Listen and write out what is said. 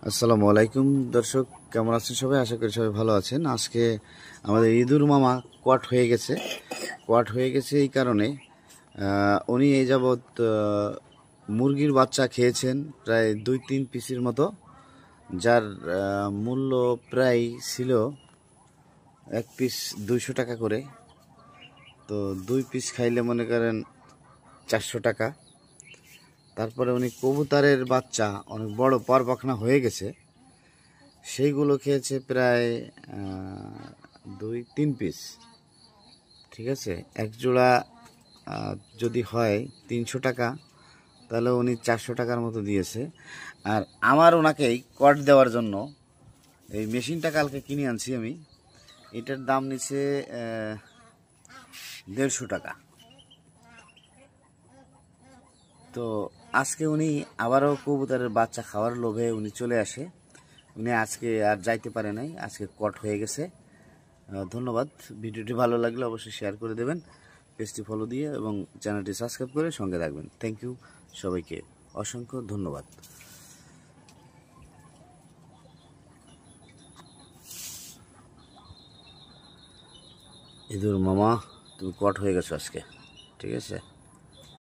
আসসালামু আলাইকুম দর্শক, কেমন আছেন সবাই? আশা করি সবাই ভালো আছেন। আজকে আমাদের ইঁদুর মামা কোয়াট হয়ে গেছে এই কারণে উনি এই যাবৎ মুরগির বাচ্চা খেয়েছেন প্রায় 2-3 পিসের মতো, যার মূল্য প্রায় ছিল এক পিস 200 টাকা করে। তো 2 পিস খাইলে মনে করেন 400 টাকা। তারপরে উনি কবুতরের বাচ্চা অনেক বড় পরপাখনা হয়ে গেছে, সেইগুলো খেয়েছে প্রায় 2-3 পিস। ঠিক আছে, এক জোড়া যদি হয় 300 টাকা, তাহলে উনি 400 টাকার মতো দিয়েছে। আর আমার ওনাকে কট দেওয়ার জন্য এই মেশিনটা কালকে কিনে আনছি আমি। এটার দাম নিচ্ছে 150 টাকা। তো আজকে উনি আবারও কবুতরের বাচ্চা খাওয়ার লোভে উনি চলে আসে। উনি আজকে আর যাইতে পারে নাই, আজকে কট হয়ে গেছে। ধন্যবাদ। ভিডিওটি ভালো লাগলে অবশ্যই শেয়ার করে দেবেন, পেজটি ফলো দিয়ে এবং চ্যানেলটি সাবস্ক্রাইব করে সঙ্গে রাখবেন। থ্যাংক ইউ, সবাইকে অসংখ্য ধন্যবাদ। ইঁদুর মামা, তুমি কট হয়ে গেছো আজকে, ঠিক আছে।